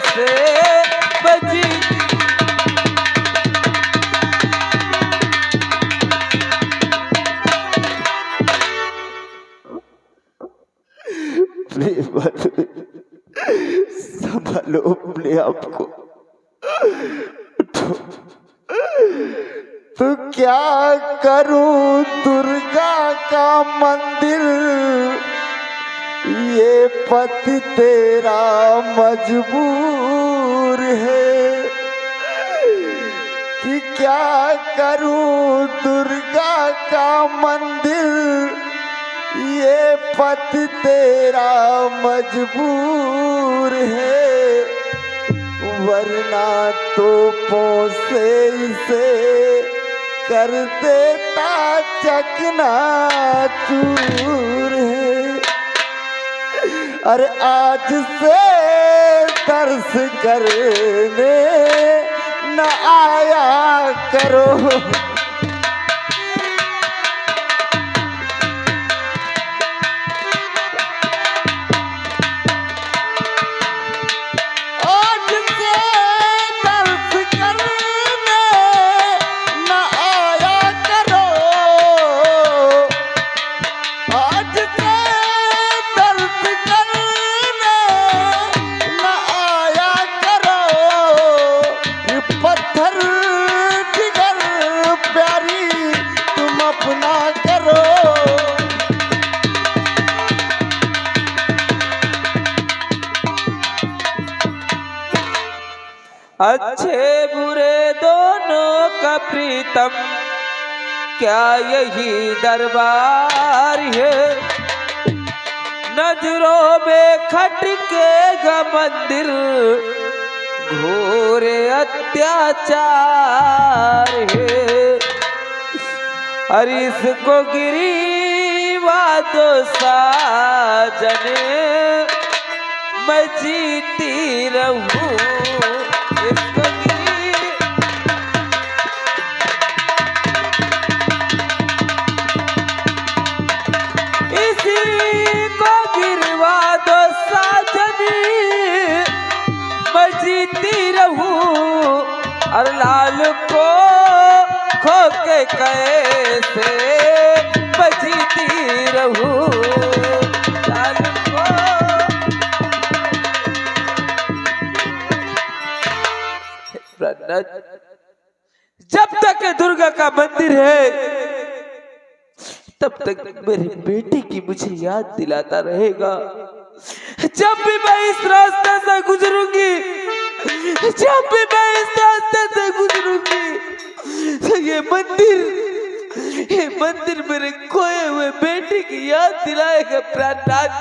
से बजी। संभालो अपने आप को। तो क्या करूं दुर्गा का मंदिर, ये पति तेरा मजबूर है। कि क्या करूं दुर्गा का मंदिर, ये पति तेरा मजबूर है। वरना तोपों से इसे कर देता चकना चूर है। अरे आज से दर्श करने न आया करो। अच्छे बुरे दोनों का प्रीतम, क्या यही दरबार है। नजरों में खटकेगा मंदिर, घोर अत्याचार है। अरे इसको गिरीवादो साजने मैं जीती रहूं। जीती रहूं और लाल को खो के कैसे बजीती रहूं। लाल को जब तक दुर्गा का मंदिर है तब तक मेरे बेटे की मुझे याद दिलाता रहेगा। जब भी मैं इस रास्ते से गुजरूंगी, जब भी मैं इस रास्ते से गुजरूंगी, तो ये मंदिर मेरे खोए हुए बेटे की याद दिलाएगा प्राणनाथ।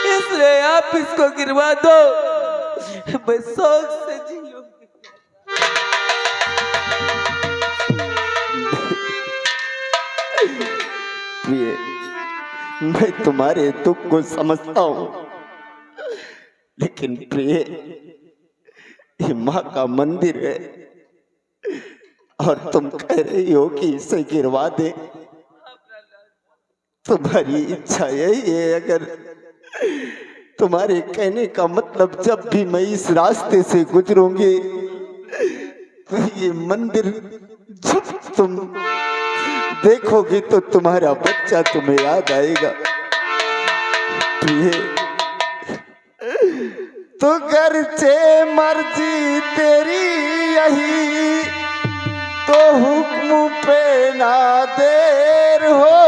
इसलिए आप इसको गिरवा दो, मैं शौक से जी लूंगी। मैं तुम्हारे दुख को समझता हूं, लेकिन प्रिय ये माँ का मंदिर है और तुम कह रही हो कि इसे गिरवा दे। तुम्हारी इच्छा यही है। अगर तुम्हारे कहने का मतलब जब भी मैं इस रास्ते से गुजरूंगी तो ये मंदिर जब तुम देखोगी तो तुम्हारा बच्चा तुम्हें याद आएगा। तो गर्चे मर्जी तेरी यही, तो हुक्म पे ना देर हो।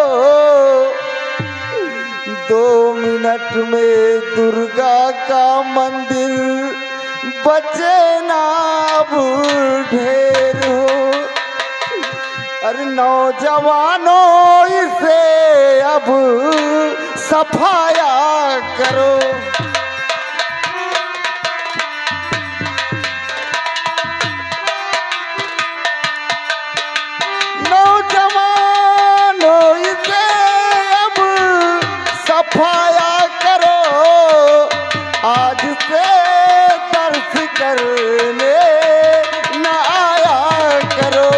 2 मिनट में दुर्गा का मंदिर बचे ना अब ढेर हो। अरे नौजवानों इसे अब सफाया करो। नौजवानों इसे अब सफाया करो। आज से दर्श करने न आया करो।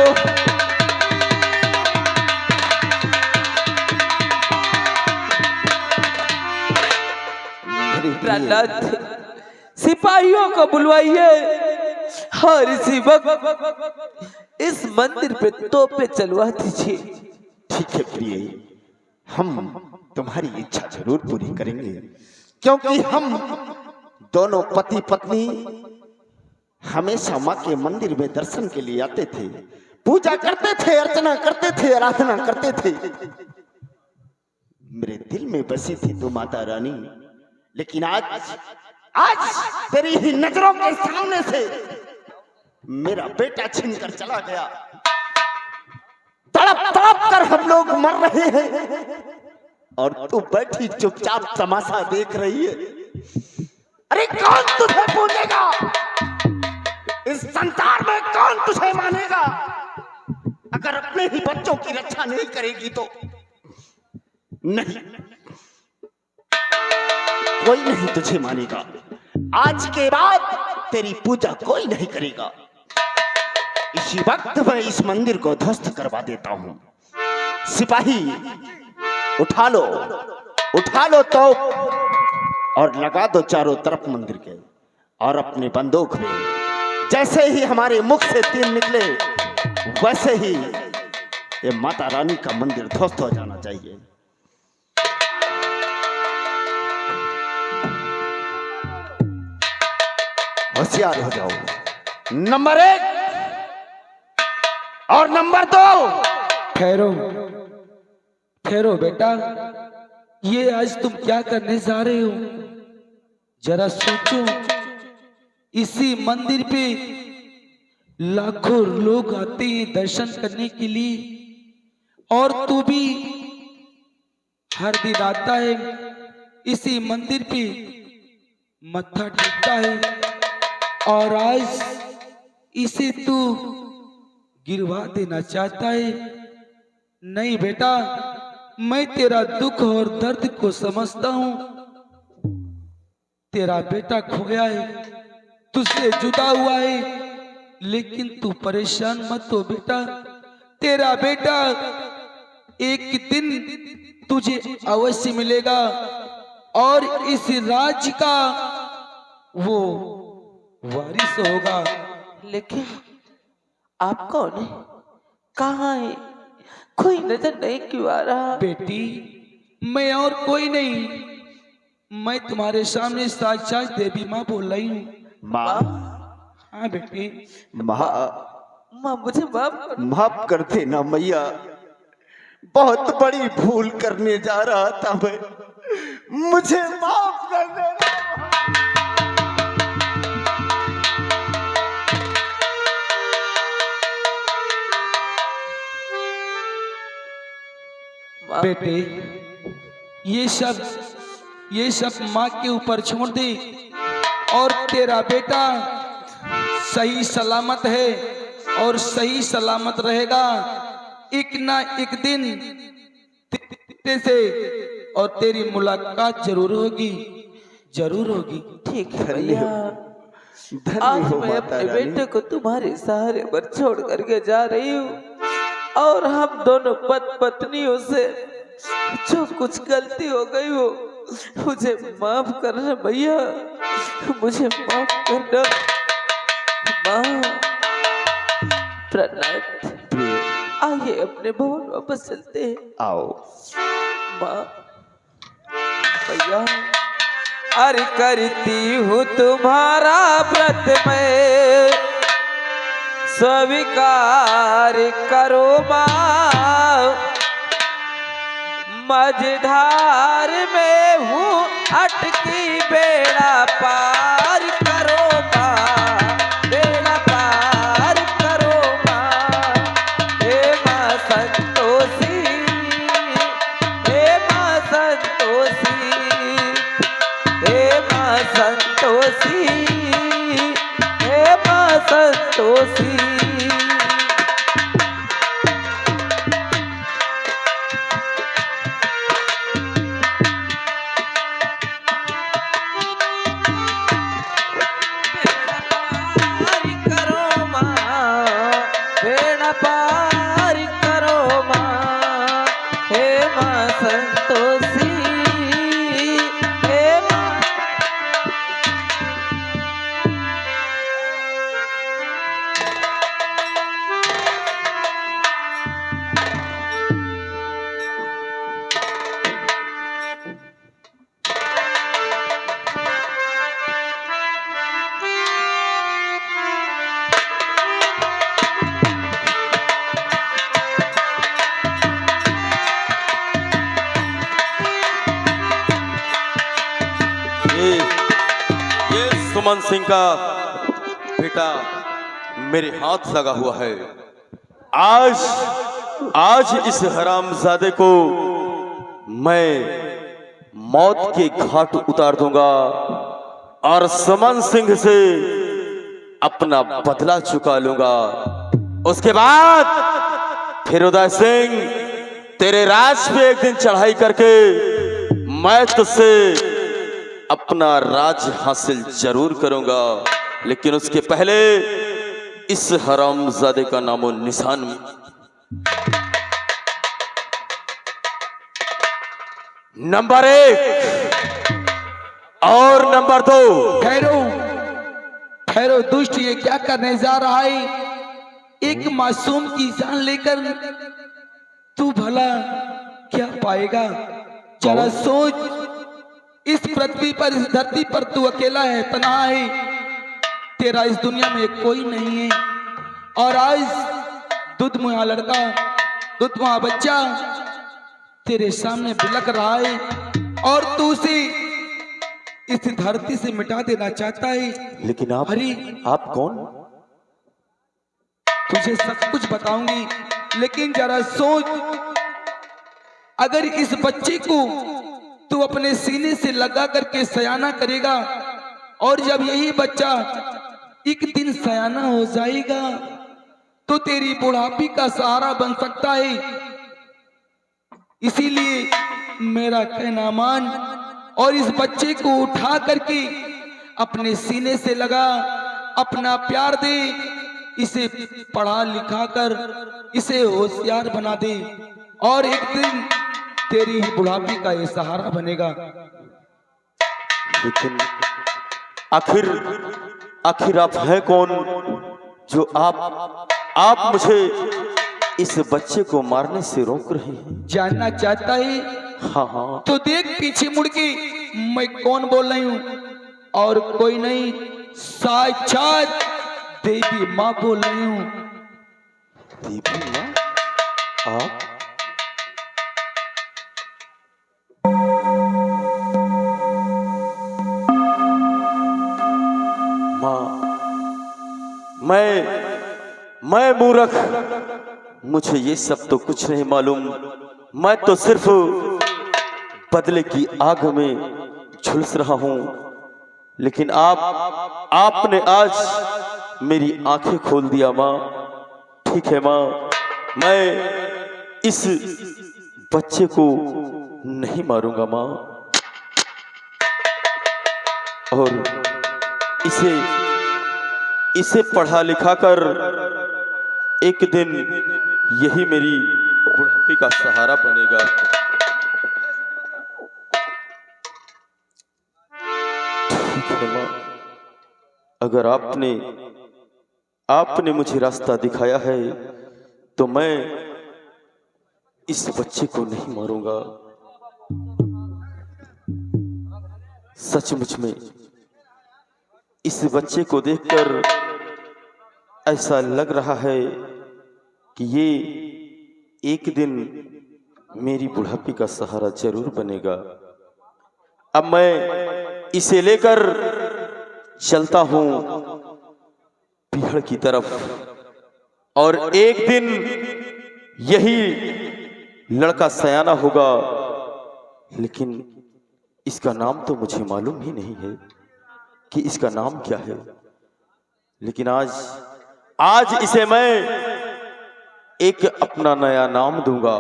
जल्लाद सिपाहियों को बुलवाइए और इसी वक्त इस मंदिर पे तोपे चलवा दीजिए। ठीक है प्रिय, हम तुम्हारी इच्छा जरूर पूरी करेंगे, क्योंकि हम दोनों पति पत्नी हमेशा माँ के मंदिर में दर्शन के लिए आते थे, पूजा करते थे, अर्चना करते थे, आराधना करते थे। मेरे दिल में बसी थी तो माता रानी, लेकिन आज तेरी ही नजरों के सामने से मेरा बेटा छीन कर चला गया। तड़प तड़प कर हम लोग मर रहे हैं और तू बैठी चुपचाप तमाशा देख रही है। अरे कौन तुझे पूजेगा? इस संसार में कौन तुझे मानेगा? अगर अपने ही बच्चों की रक्षा नहीं करेगी तो नहीं, कोई नहीं तुझे मानेगा। आज के बाद तेरी पूजा कोई नहीं करेगा। इसी वक्त मैं इस मंदिर को ध्वस्त करवा देता हूं। सिपाही उठा लो तो और लगा दो चारों तरफ मंदिर के, और अपने बंदूक में जैसे ही हमारे मुख से तीर निकले वैसे ही ये माता रानी का मंदिर ध्वस्त हो जाना चाहिए। होशियार हो जाओ। नंबर 1 और नंबर 2। ठहरो बेटा, ये आज तुम क्या करने जा रहे हो? जरा सोचो, इसी मंदिर पे लाखों लोग आते हैं दर्शन करने के लिए, और तू भी हर दिन आता है इसी मंदिर पे मत्था टेकता है, और आज इसे तू गिरवा देना चाहता है। नहीं बेटा, मैं तेरा दुख और दर्द को समझता हूं। तेरा बेटा खोया है, तुझसे जुदा हुआ है, लेकिन तू परेशान मत हो बेटा। तेरा बेटा एक दिन तुझे अवश्य मिलेगा, और इस राज्य का वो वारिस होगा। लेकिन आप कौन है? कहाँ है? कोई नजर नहीं क्यों आ रहा? बेटी, मैं और कोई नहीं, मैं तुम्हारे सामने साक्षात देवी माँ बोल रही हूँ। माँ? हाँ बेटी। माँ मुझे माफ कर देना मैया, बहुत बड़ी भूल करने जा रहा था मैं, मुझे माफ कर देना। बेटे, ये सब माँ के ऊपर छोड़ दे, और तेरा बेटा सही सलामत है और सही सलामत रहेगा। एक ना एक दिन तेरे से और तेरी मुलाकात जरूर होगी। ठीक है भैया, आज मैं अपने बेटे को तुम्हारे सहारे पर छोड़ करके जा रही हूँ, और हम दोनों पत्नियों से जो कुछ गलती हो गई हो मुझे माफ करना भैया, मुझे माफ करना। माँ प्रणाम। आइए अपने भवन वापस चलते हैं। आओ माँ। भैया, अरे करती हूँ तुम्हारा व्रत में, स्वीकार करो माँ। मझधार में हूँ अटकी, बेड़ा पार करो माँ, बेड़ा पार करो माँ। हे माँ संतोषी, हे माँ संतोषी, हे माँ संतोषी, हे माँ संतोषी। पार करो माँ, हे माँ संतोषी, हे माँ सुमन सिंह का बेटा मेरे हाथ लगा हुआ है। आज आज इस हरामजादे को मैं मौत के घाट उतार दूंगा और सुमन सिंह से अपना बदला चुका लूंगा। उसके बाद फिर उदय सिंह तेरे राज पे एक दिन चढ़ाई करके मैं तुझसे अपना राज हासिल जरूर करूंगा, लेकिन उसके पहले इस हरामजादे का नामो निशान। नंबर 1 और नंबर 2। ठहरो ठहरो दुष्ट, ये क्या करने जा रहा है? एक मासूम की जान लेकर तू भला क्या पाएगा? जरा सोच, इस पृथ्वी पर, इस धरती पर तू अकेला है, तन्हा है, तेरा इस दुनिया में कोई नहीं है। और आज दुधमुहा लड़का, दुधमुहा बच्चा तेरे सामने बिलक रहा है और तू उसे इस धरती से मिटा देना चाहता है। लेकिन आप कौन? तुझे सब कुछ बताऊंगी, लेकिन जरा सोच, अगर इस बच्चे को तू अपने सीने से लगा करके सयाना करेगा और जब यही बच्चा एक दिन सयाना हो जाएगा तो तेरी बुढ़ापी का सहारा बन सकता है। इसीलिए मेरा कहना मान और इस बच्चे को उठा करके अपने सीने से लगा, अपना प्यार दे, इसे पढ़ा लिखा कर इसे होशियार बना दे और एक दिन तेरी ही बुढ़ापी का ये सहारा बनेगा। लेकिन आखिर आप हैं कौन जो आप मुझे इस बच्चे को मारने से रोक रहे हैं? जानना चाहता है? हाँ। तो देख पीछे मुड़ के मैं कौन बोल रही हूँ, और कोई नहीं, साक्षात देवी माँ बोल रही हूँ। देवी माँ? आप? मैं मूर्ख, मुझे ये सब तो कुछ नहीं मालूम। मैं तो सिर्फ बदले की आग में झुलस रहा हूं। लेकिन आपने आज मेरी आंखें खोल दिया माँ। ठीक है माँ, मैं इस बच्चे को नहीं मारूंगा माँ, और इसे पढ़ा लिखा कर एक दिन यही मेरी बुढ़ापे का सहारा बनेगा। ठीक है माँ, अगर आपने मुझे रास्ता दिखाया है तो मैं इस बच्चे को नहीं मारूंगा। सचमुच में इस बच्चे को देखकर ऐसा लग रहा है कि ये एक दिन मेरी बुढ़ापे का सहारा जरूर बनेगा। अब मैं इसे लेकर चलता हूं पीहड़ की तरफ, और एक दिन यही लड़का सयाना होगा, लेकिन इसका नाम तो मुझे मालूम ही नहीं है कि इसका नाम क्या है। लेकिन आज इसे मैं एक अपना नया नाम दूंगा।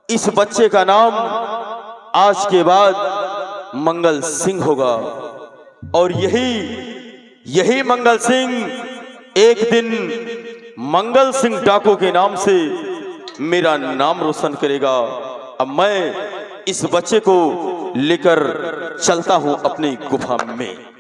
इस बच्चे का नाम आज के बाद मंगल सिंह होगा, और यही मंगल सिंह एक दिन मंगल सिंह डाको के नाम से मेरा नाम रोशन करेगा। अब मैं इस बच्चे को लेकर चलता हूं अपनी गुफा में।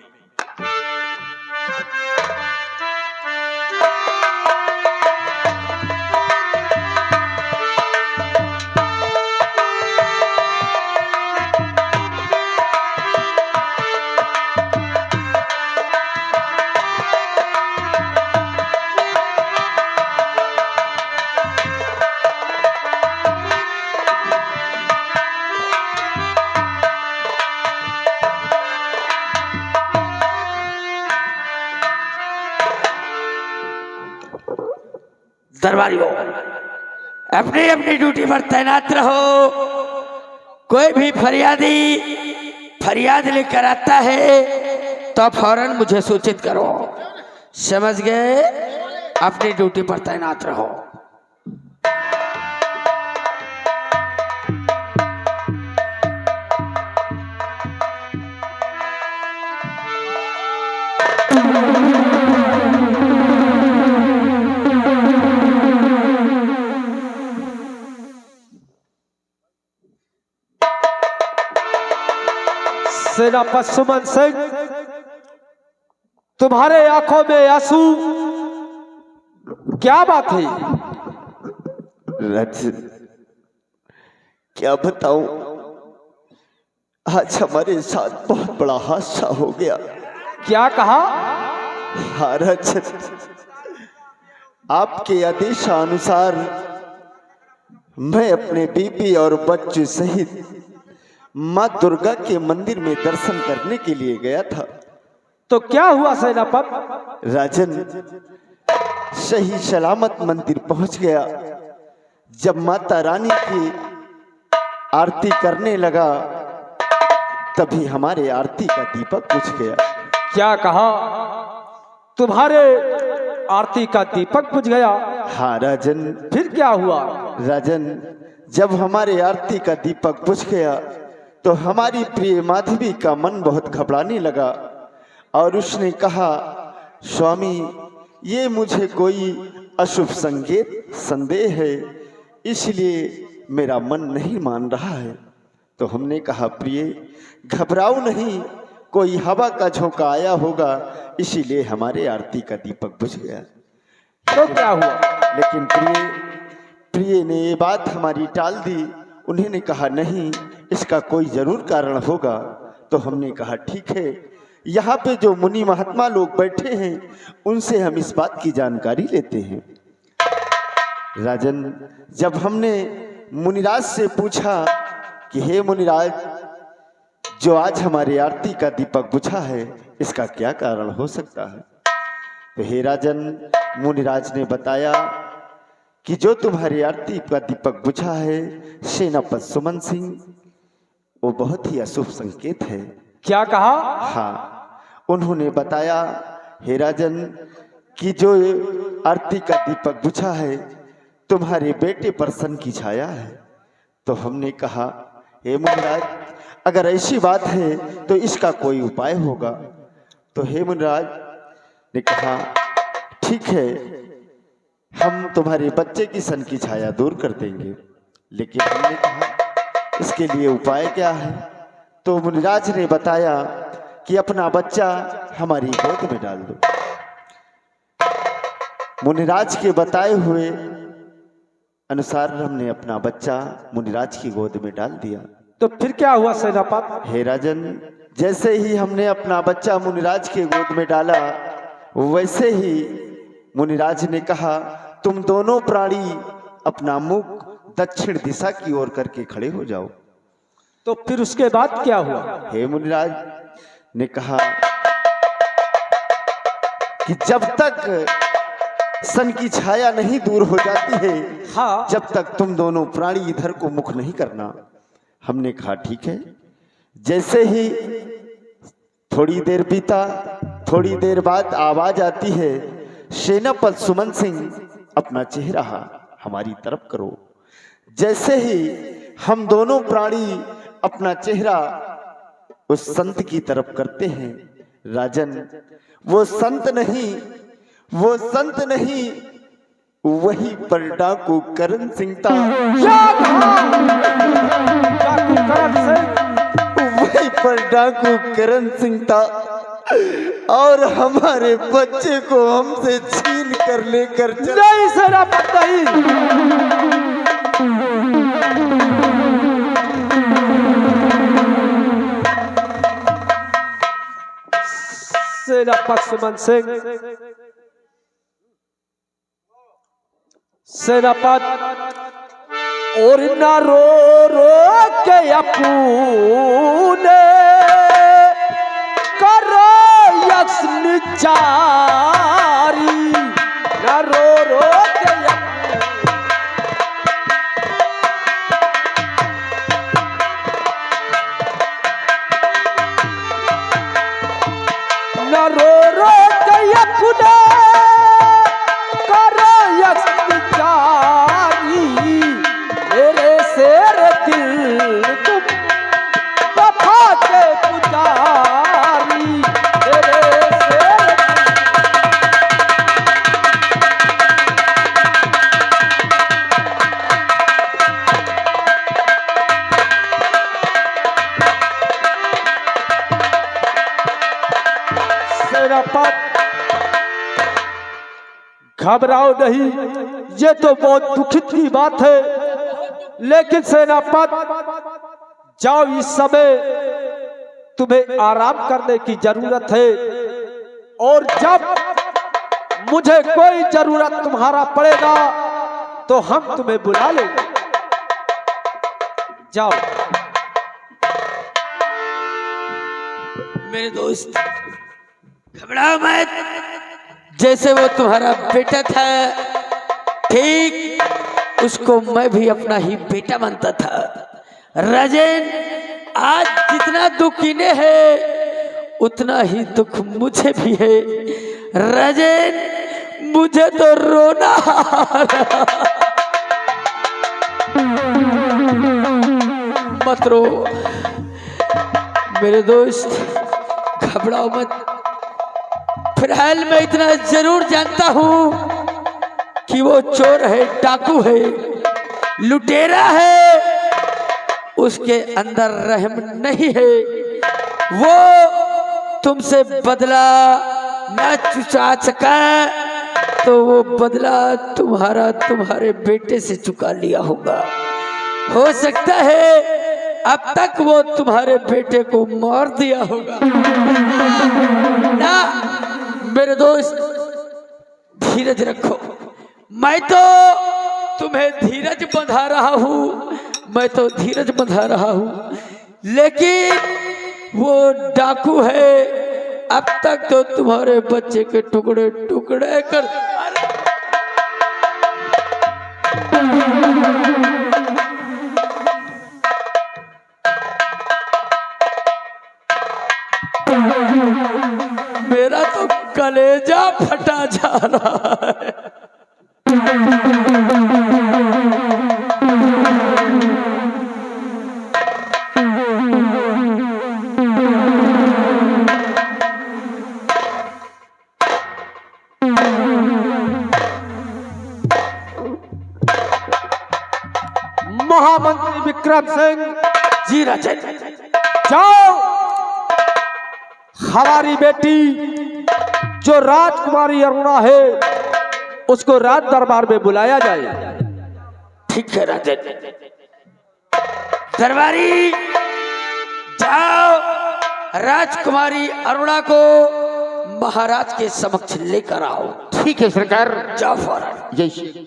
दरबारियों, अपनी अपनी ड्यूटी पर तैनात रहो। कोई भी फरियाद लेकर आता है तो फौरन मुझे सूचित करो। समझ गए? अपनी ड्यूटी पर तैनात रहो। सेनापति सुमन सिंह, तुम्हारे आंखों में आंसू, क्या बात है? राजन, क्या बताऊं, आज हमारे साथ बहुत बड़ा हादसा हो गया। क्या कहा? हाँ राजन, आपके आदेशानुसार मैं अपने बीबी और बच्चे सहित माँ दुर्गा के मंदिर में दर्शन करने के लिए गया था। तो क्या हुआ सेनापति? राजन, सही सलामत मंदिर पहुंच गया। जब माता रानी की आरती करने लगा तभी हमारे आरती का दीपक बुझ गया। क्या कहा? तुम्हारे आरती का दीपक बुझ गया? हाँ राजन। फिर क्या हुआ? राजन, जब हमारे आरती का दीपक बुझ गया तो हमारी प्रिय माधवी का मन बहुत घबराने लगा और उसने कहा, स्वामी, ये मुझे कोई अशुभ संदेह है, इसलिए मेरा मन नहीं मान रहा है। तो हमने कहा, प्रिय घबराओ नहीं, कोई हवा का झोंका आया होगा, इसीलिए हमारे आरती का दीपक बुझ गया। तो क्या हुआ? लेकिन प्रिय ने ये बात हमारी टाल दी। उन्होंने कहा, नहीं, इसका कोई जरूर कारण होगा। तो हमने कहा, ठीक है, यहाँ पे जो मुनि महात्मा लोग बैठे हैं उनसे हम इस बात की जानकारी लेते हैं। राजन, जब हमने मुनिराज से पूछा कि हे मुनिराज, जो आज हमारे आरती का दीपक बुझा है, इसका क्या कारण हो सकता है? तो हे राजन, मुनिराज ने बताया कि जो तुम्हारी आरती का दीपक बुझा है सेनापति सुमन सिंह, वो बहुत ही अशुभ संकेत है। क्या कहा? हाँ, उन्होंने बताया, हे राजन, कि जो आरती का दीपक बुझा है तुम्हारे बेटे पर सन की छाया है। तो हमने कहा, हे मुनिराज, अगर ऐसी बात है तो इसका कोई उपाय होगा। तो हे मुनिराज ने कहा, ठीक है, हम तुम्हारे बच्चे की सन की छाया दूर कर देंगे। लेकिन हमने कहा, इसके लिए उपाय क्या है? तो मुनिराज ने बताया कि अपना बच्चा हमारी गोद में डाल दो। मुनिराज के बताए हुए अनुसार हमने अपना बच्चा मुनिराज की गोद में डाल दिया। तो फिर क्या हुआ सेनापति? हे राजन, जैसे ही हमने अपना बच्चा मुनिराज के गोद में डाला, वैसे ही मुनिराज ने कहा, तुम दोनों प्राणी अपना मुख दक्षिण दिशा की ओर करके खड़े हो जाओ। तो फिर उसके बाद क्या हुआ? हे मुनिराज ने कहा कि जब तक सन की छाया नहीं दूर हो जाती है, हाँ, जब तक तुम दोनों प्राणी इधर को मुख नहीं करना। हमने कहा, ठीक है। जैसे ही थोड़ी देर बीता, थोड़ी देर बाद आवाज आती है, सेनापति सुमन सिंह, अपना चेहरा हमारी तरफ करो। जैसे ही हम दोनों प्राणी अपना चेहरा उस संत की तरफ करते हैं, राजन, वो संत नहीं, वही पर डाकू करण सिंह था। वही पर डाकू करण सिंह था और हमारे बच्चे को हमसे छीन कर लेकर नहीं सेनापति, नहीं। सेनापति सुमन सिंह, सेनापति, और ना रो के अपने करो यक्ष निचारी, ना रो के न रो रो के अपने करो यक्षारी, मेरे शेर दिल तुम वफा के पुजारी, मेरे शेर सेनापति घबराओ नहीं, ये तो बहुत दुखित की बात है, लेकिन सेनापति जाओ, इस समय तुम्हें आराम करने की जरूरत है, और जब मुझे कोई जरूरत तुम्हारा पड़ेगा तो हम तुम्हें बुला लेंगे। जाओ। मेरे दोस्त घबराओ मत, जैसे वो तुम्हारा बेटा था ठीक उसको मैं भी अपना ही बेटा मानता था। राजन, आज जितना दुख इन्हें है उतना ही दुख मुझे भी है। राजन, मुझे तो रोना आ रहा। मत रो मेरे दोस्त, घबराओ मत। फिलहाल मैं इतना जरूर जानता हूं कि वो चोर है, डाकू है, लुटेरा है, उसके अंदर रहम नहीं है। वो तुमसे बदला न चुका सका तो वो बदला तुम्हारे बेटे से चुका लिया होगा। हो सकता है अब तक वो तुम्हारे बेटे को मार दिया होगा ना। मेरे दोस्त धीरज रखो, मैं तो तुम्हें धीरज बंधा रहा हूँ, मैं तो धीरज बंधा रहा हूँ, लेकिन वो डाकू है, अब तक तो तुम्हारे बच्चे के टुकड़े टुकड़े कर। मेरा तो कलेजा फटा जा रहा है। महामंत्री विक्रम सिंह जी राजन, जाओ, हमारी बेटी जो राजकुमारी अरुणा है उसको राज दरबार में बुलाया जाए। ठीक है राजन। दरबारी जाओ, राजकुमारी अरुणा को महाराज के समक्ष लेकर आओ। ठीक है सरकार। जाओ फौरन। जय श्री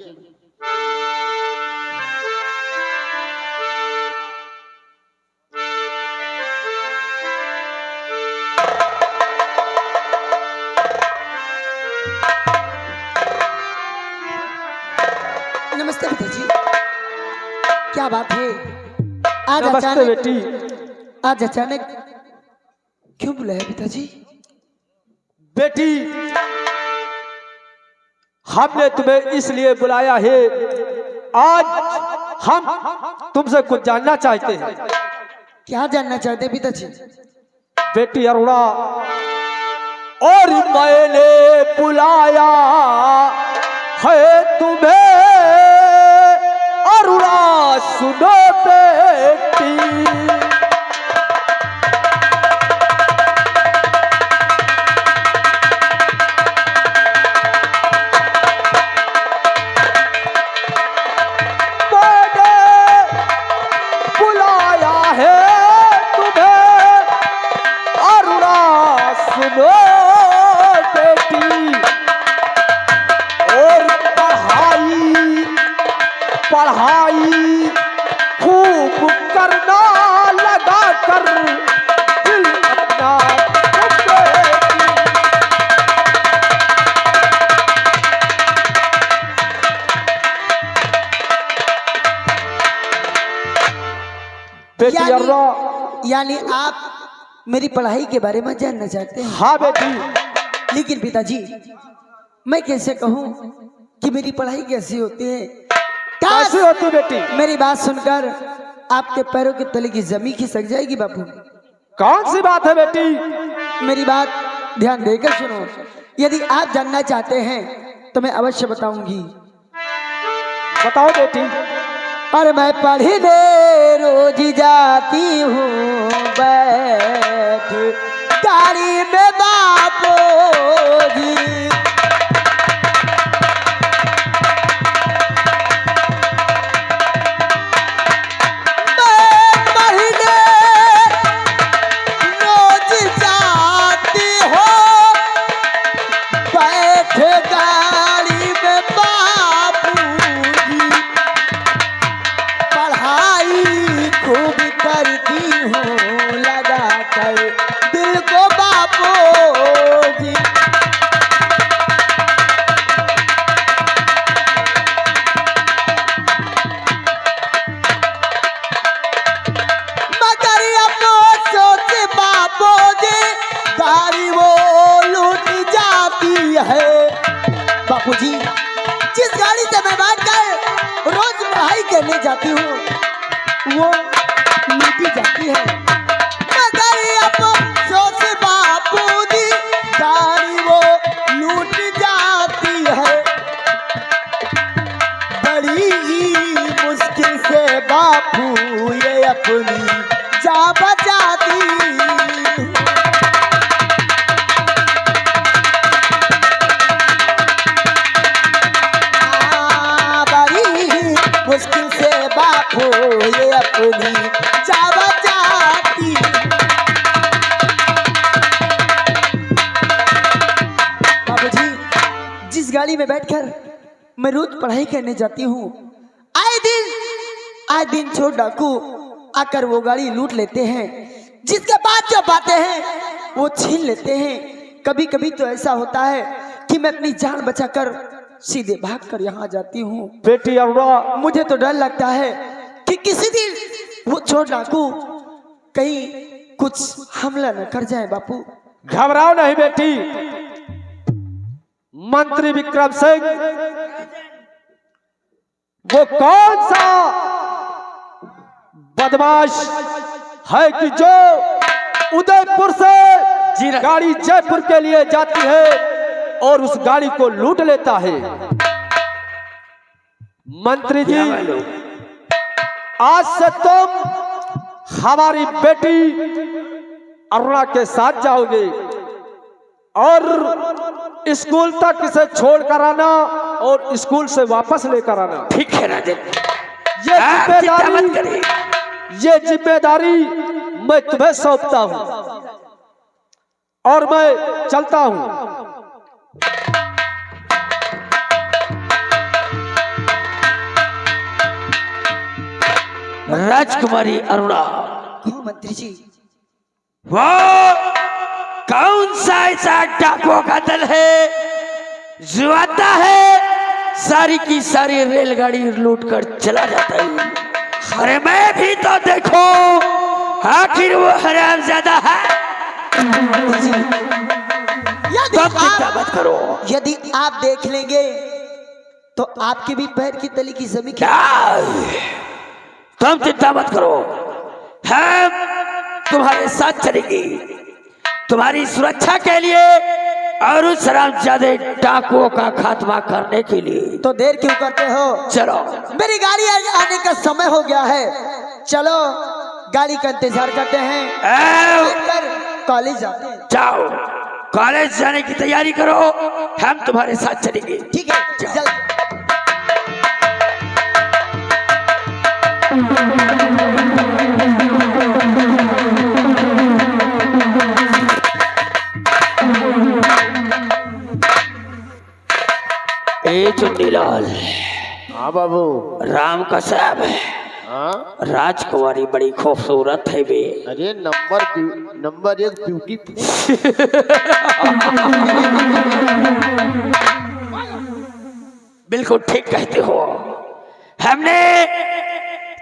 नमस्ते पिताजी, क्या बात है आज नमस्ते अचानक, बेटी। आज अचानक क्यों बुलाया पिताजी? बेटी, हमने तुम्हें इसलिए बुलाया है, आज हम तुमसे कुछ जानना चाहते हैं। क्या जानना चाहते पिताजी? बेटी अरुणा, और मैंने बुलाया है तुम्हें अरुणा, सुनो बेटी। पढ़ाई खूब करना लगा कर दिल अपना बेटी अरुणा, यानी आप मेरी पढ़ाई के बारे में जानना चाहते हैं। हाँ बेटी। लेकिन पिताजी मैं कैसे कहूँ कि मेरी पढ़ाई कैसी होती है? कैसी होती बेटी? मेरी बात सुनकर आपके पैरों के तले की जमीन खिसक जाएगी बापू। कौन सी बात है बेटी? मेरी बात ध्यान देकर सुनो। यदि आप जानना चाहते हैं तो मैं अवश्य बताऊंगी। बताओ बेटी। और मैं पढ़ने रोज जाती हूँ बैठ गाड़ी में बापू जी। मैं पढ़ने रोज जाती हूँ बैठ गाड़ी में बापू जी। पढ़ाई खूब करती हूँ लगा कर दिल को बापू जी। मगर अब सोच बापू जी गाड़ी वो लूट जाती है। बापू जी जिस गाड़ी से मैं बैठ कर रोज पढ़ाई करने जाती हूँ वो लूटी जाती है। मगर अब सोच बापू जी गाड़ी वो लूट जाती है। बड़ी मुश्किल से बापू ये अपनी जान बचाती। बड़ी मुश्किल से बापू ये अपनी जान बचाती। बाबू जी जिस गाड़ी में बैठकर मैं रोज पढ़ाई करने जाती हूँ आए दिन छोड़ डाकू आकर वो गाड़ी लूट लेते हैं। जिसके बाद जो बातें हैं वो छीन लेते हैं। कभी कभी तो ऐसा होता है कि मैं अपनी जान बचाकर सीधे भागकर यहाँ जाती हूँ। बेटी अरुणा, मुझे तो डर लगता है कि किसी दिन वो छोड़ डाकू कहीं कुछ हमला न कर जाए। बापू घबराओ नहीं बेटी। मंत्री विक्रम सिंह वो कौन सा बदमाश है कि जो उदयपुर से गाड़ी जयपुर के लिए जाती है और उस गाड़ी को लूट लेता है? मंत्री जी आज से तुम हमारी बेटी अरुणा के साथ जाओगे और स्कूल तक इसे छोड़ कर आना और स्कूल से वापस लेकर आना। ठीक है राजन, ये जिम्मेदारी मैं तुम्हें सौंपता हूं और मैं चलता हूं। राजकुमारी अरुणा, हाँ मंत्री जी। वो कौन सा ऐसा डाकुओं का दल है जो आता है सारी की सारी रेलगाड़ी लूट कर चला जाता है? अरे मैं भी तो देखो आखिर वो हरामजादा है। तुम चिंता मत करो। यदि आप देख लेंगे तो आपके भी पैर की तली की जमीन क्या? तुम चिंता मत करो, हम तुम्हारे साथ चलेंगे तुम्हारी सुरक्षा के लिए और उस हरामजादे डाकुओं का खात्मा करने के लिए। तो देर क्यों करते हो? चलो, मेरी गाड़ी आने का समय हो गया है। चलो गाड़ी का इंतजार करते हैं। कॉलेज जाते हैं। जाओ, कॉलेज जाने की तैयारी करो, हम तुम्हारे साथ चलेंगे। ठीक है चल। ए चुन्नीलाल। हाँ बाबू। राम का साहब है। हाँ राजकुमारी बड़ी खूबसूरत है बे। अरे नंबर 1 ब्यूटी। बिल्कुल ठीक कहते हो। हमने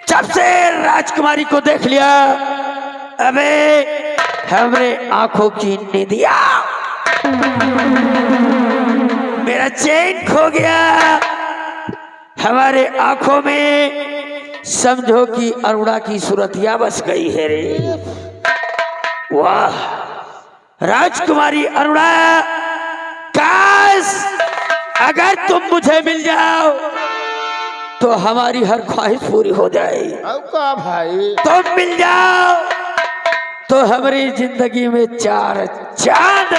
जब से राजकुमारी को देख लिया, अबे हमरे आंखों की निदिया, मेरा चैन खो गया। हमारे आंखों में समझो कि अरुणा की सूरतिया बस गई है रे। वाह राजकुमारी अरुणा, काश अगर तुम मुझे मिल जाओ तो हमारी हर ख्वाहिश पूरी हो जाए। का भाई तुम मिल जाओ तो हमारी जिंदगी में 4 चांद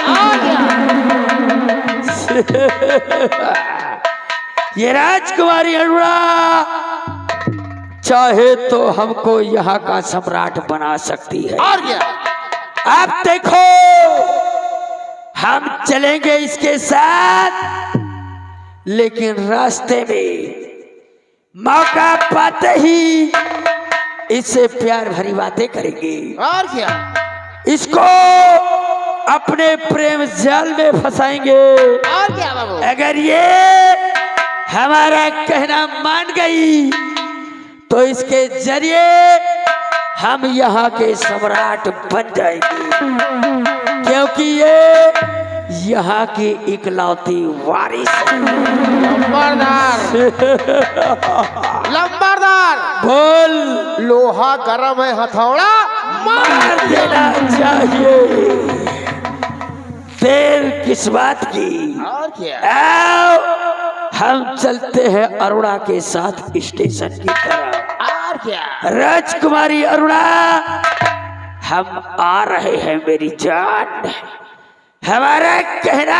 ये राजकुमारी अरुणा चाहे तो हमको यहाँ का सम्राट बना सकती है। और क्या? अब देखो हम चलेंगे इसके साथ, लेकिन रास्ते में मौका पाते ही इससे प्यार भरी बातें करेंगे। और क्या? इसको अपने प्रेम जाल में फंसाएंगे। और क्या बाबू? अगर ये हमारा कहना मान गई तो इसके जरिए हम यहाँ के सम्राट बन जाएंगे, क्योंकि ये यहाँ की इकलौती वारिस है। लंबरदार बोल, लोहा गरम है, हथौड़ा मार देना चाहिए। देर किस बात की? और क्या? आओ हम चलते हैं अरुणा के साथ स्टेशन की तरफ। और क्या? राजकुमारी अरुणा, हम आ रहे हैं मेरी जान। हमारा कहना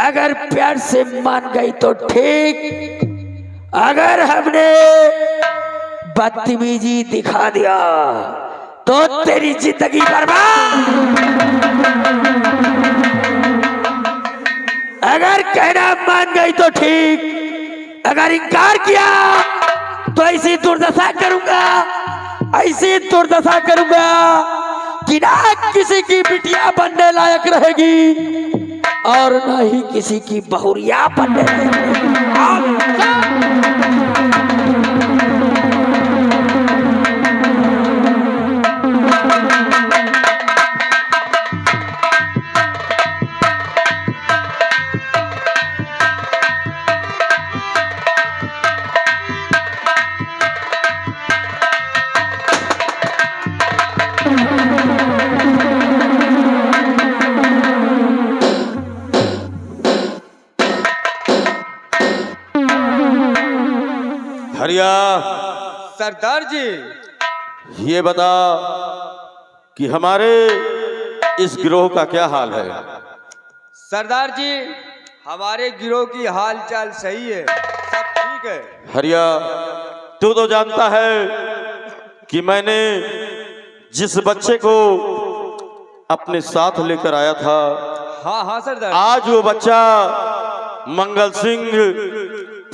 अगर प्यार से मान गई तो ठीक, अगर हमने बदतमीजी दिखा दिया तो तेरी जिंदगी बर्बाद। अगर कहना मान गई तो ठीक, अगर इनकार किया तो ऐसी दुर्दशा करूंगा, ऐसी दुर्दशा करूंगा कि ना किसी की बिटिया बनने लायक रहेगी और ना ही किसी की बहुरिया बनने लायक। हरिया, सरदार जी, ये बता कि हमारे इस गिरोह का क्या हाल है? सरदार जी हमारे गिरोह की हालचाल सही है, सब ठीक है। हरिया, तू तो जानता है कि मैंने जिस बच्चे को अपने साथ लेकर आया था, हाँ हाँ सरदार, आज वो बच्चा मंगल सिंह